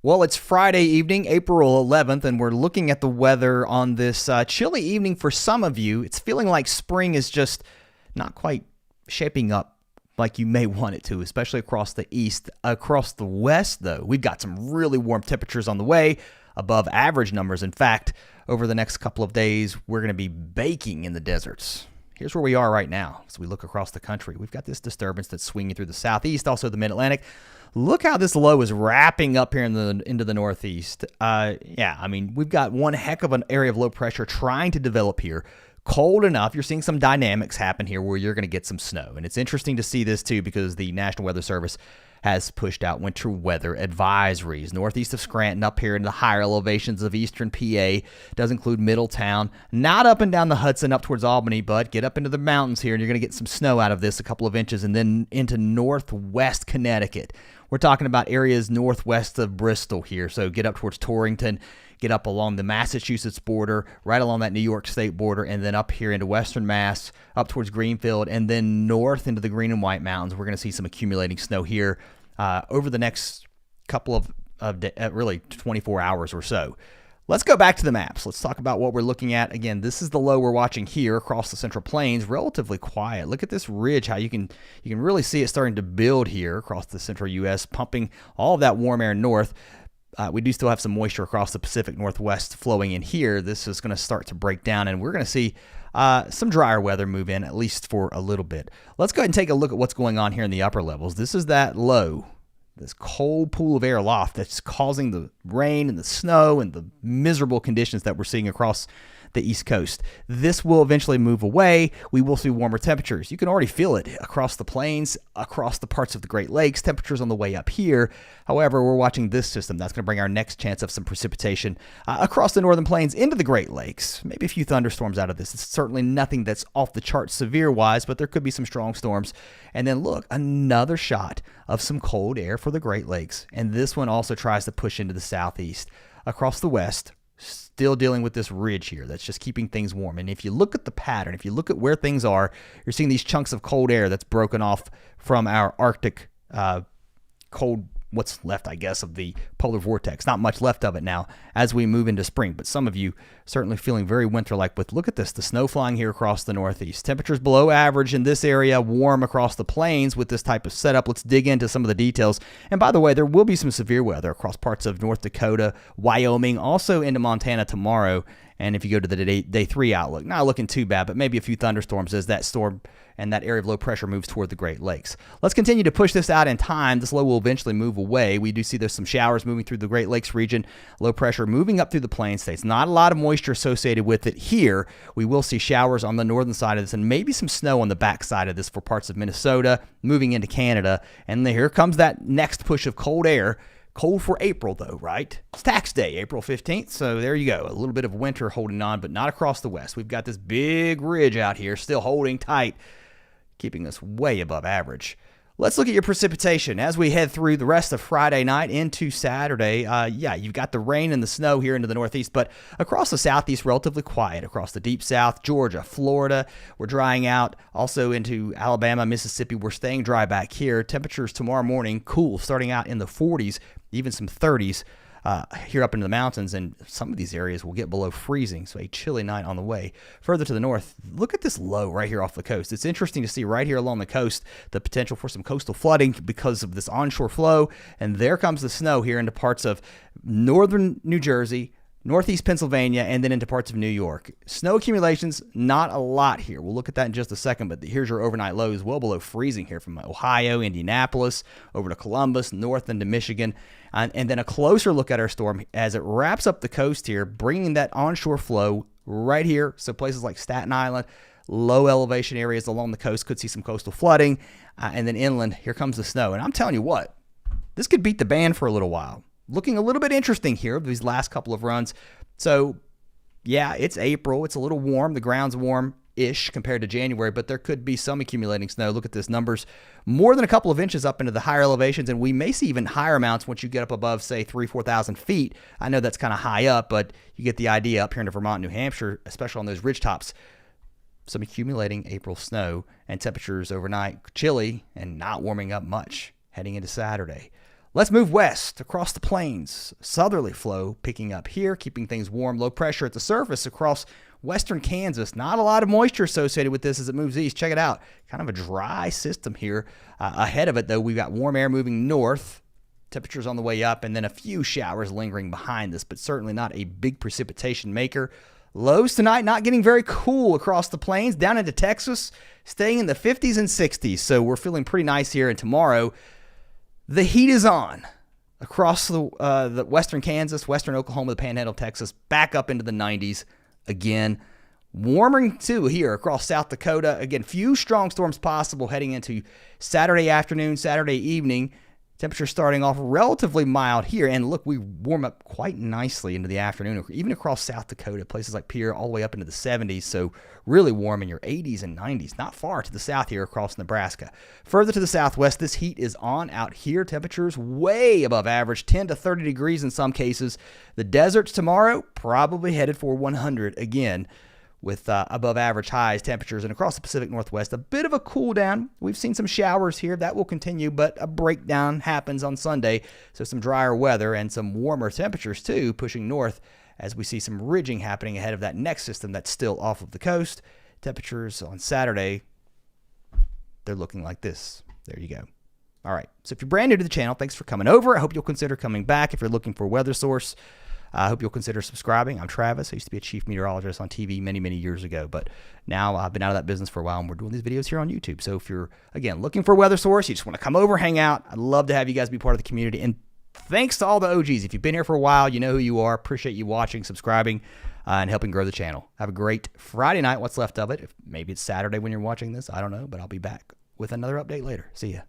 Well, it's Friday evening, April 11th, and we're looking at the weather on this chilly evening for some of you. It's feeling like spring is just not quite shaping up like you may want it to, especially across the east. Across the west, though, we've got some really warm temperatures on the way, above average numbers. In fact, over the next couple of days, we're going to be baking in the deserts. Here's where we are right now as we look across the country. We've got this disturbance that's swinging through the southeast, also the mid-Atlantic. Look how this low is wrapping up here into the northeast. We've got one heck of an area of low pressure trying to develop here. Cold enough, you're seeing some dynamics happen here where you're going to get some snow. And it's interesting to see this, too, because the National Weather Service has pushed out winter weather advisories. Northeast of Scranton, up here in the higher elevations of eastern PA, does include Middletown. Not up and down the Hudson up towards Albany, but get up into the mountains here, and you're going to get some snow out of this, a couple of inches, and then into northwest Connecticut. We're talking about areas northwest of Bristol here, so get up towards Torrington, get up along the Massachusetts border, right along that New York State border, and then up here into western Mass, up towards Greenfield, and then north into the Green and White Mountains. We're going to see some accumulating snow here over the next couple of really 24 hours or so. Let's go back to the maps. Let's talk about what we're looking at. Again, this is the low we're watching here across the Central Plains. Relatively quiet. Look at this ridge, how you can really see it starting to build here across the central U.S., pumping all of that warm air north. We do still have some moisture across the Pacific Northwest flowing in here. This is going to start to break down, and we're going to see some drier weather move in, at least for a little bit. Let's go ahead and take a look at what's going on here in the upper levels. This is that low, this cold pool of air aloft that's causing the rain and the snow and the miserable conditions that we're seeing across the East Coast. This will eventually move away. We will see warmer temperatures. You can already feel it across the plains, across the parts of the Great Lakes. Temperatures on the way up here. However, we're watching this system. That's going to bring our next chance of some precipitation across the northern plains into the Great Lakes. Maybe a few thunderstorms out of this. It's certainly nothing that's off the charts severe-wise, but there could be some strong storms. And then look, another shot of some cold air for the Great Lakes. And this one also tries to push into the southeast. Across the west, still dealing with this ridge here that's just keeping things warm. And if you look at the pattern, if you look at where things are, you're seeing these chunks of cold air that's broken off from our Arctic cold, what's left, I guess, of the polar vortex. Not much left of it now as we move into spring, but some of you certainly feeling very winter-like. But look at this, the snow flying here across the northeast. Temperatures below average in this area, warm across the plains with this type of setup. Let's dig into some of the details. And by the way, there will be some severe weather across parts of North Dakota, Wyoming, also into Montana tomorrow. And if you go to the day 3 outlook, not looking too bad, but maybe a few thunderstorms as that storm and that area of low pressure moves toward the Great Lakes. Let's continue to push this out in time. This low will eventually move away. We do see there's some showers moving through the Great Lakes region, low pressure moving up through the plain states. Not a lot of moisture associated with it here. We will see showers on the northern side of this and maybe some snow on the back side of this for parts of Minnesota, moving into Canada. And here comes that next push of cold air. Cold for April, though, right? It's tax day, April 15th, so there you go. A little bit of winter holding on, but not across the west. We've got this big ridge out here still holding tight, keeping us way above average. Let's look at your precipitation as we head through the rest of Friday night into Saturday. You've got the rain and the snow here into the northeast, but across the southeast, relatively quiet. Across the deep south, Georgia, Florida, we're drying out. Also into Alabama, Mississippi, we're staying dry back here. Temperatures tomorrow morning, cool, starting out in the 40s, even some 30s. Here up into the mountains, and some of these areas will get below freezing, so a chilly night on the way. Further to the north, look at this low right here off the coast. It's interesting to see right here along the coast the potential for some coastal flooding because of this onshore flow, and there comes the snow here into parts of northern New Jersey, northeast Pennsylvania, and then into parts of New York. Snow accumulations, not a lot here. We'll look at that in just a second, but here's your overnight lows well below freezing here from Ohio, Indianapolis, over to Columbus, north into Michigan. And then a closer look at our storm as it wraps up the coast here, bringing that onshore flow right here. So places like Staten Island, low elevation areas along the coast could see some coastal flooding. And then inland, here comes the snow. And I'm telling you what, this could beat the band for a little while. Looking a little bit interesting here, these last couple of runs. So, yeah, it's April. It's a little warm. The ground's warm-ish compared to January, but there could be some accumulating snow. Look at this, numbers more than a couple of inches up into the higher elevations, and we may see even higher amounts once you get up above, say, 4,000 feet. I know that's kind of high up, but you get the idea up here into Vermont, New Hampshire, especially on those ridge tops. Some accumulating April snow and temperatures overnight chilly and not warming up much heading into Saturday. Let's move west across the plains. Southerly flow picking up here, keeping things warm. Low pressure at the surface across western Kansas. Not a lot of moisture associated with this as it moves east. Check it out. Kind of a dry system here. Ahead of it, though, we've got warm air moving north. Temperatures on the way up, and then a few showers lingering behind this, but certainly not a big precipitation maker. Lows tonight not getting very cool across the plains. Down into Texas, staying in the 50s and 60s. So we're feeling pretty nice here. And tomorrow, the heat is on across the western Kansas, western Oklahoma, the Panhandle of Texas, back up into the 90s again. Warmer too here across South Dakota. Again, few strong storms possible heading into Saturday afternoon, Saturday evening. Temperature starting off relatively mild here. And look, we warm up quite nicely into the afternoon, even across South Dakota, places like Pierre, all the way up into the 70s. So really warm in your 80s and 90s. Not far to the south here across Nebraska. Further to the southwest, this heat is on out here. Temperatures way above average, 10 to 30 degrees in some cases. The deserts tomorrow, probably headed for 100 again, with above average highs temperatures. And across the Pacific Northwest, a bit of a cool down. We've seen some showers here. That will continue, but a breakdown happens on Sunday. So some drier weather and some warmer temperatures too, pushing north as we see some ridging happening ahead of that next system that's still off of the coast. Temperatures on Saturday, they're looking like this. There you go. All right. So if you're brand new to the channel, thanks for coming over. I hope you'll consider coming back if you're looking for a weather source. I hope you'll consider subscribing. I'm Travis. I used to be a chief meteorologist on TV many, many years ago, but now I've been out of that business for a while, and we're doing these videos here on YouTube. So if you're, again, looking for a weather source, you just want to come over, hang out, I'd love to have you guys be part of the community. And thanks to all the OGs. If you've been here for a while, you know who you are. Appreciate you watching, subscribing, and helping grow the channel. Have a great Friday night, what's left of it. Maybe it's Saturday when you're watching this. I don't know, but I'll be back with another update later. See ya.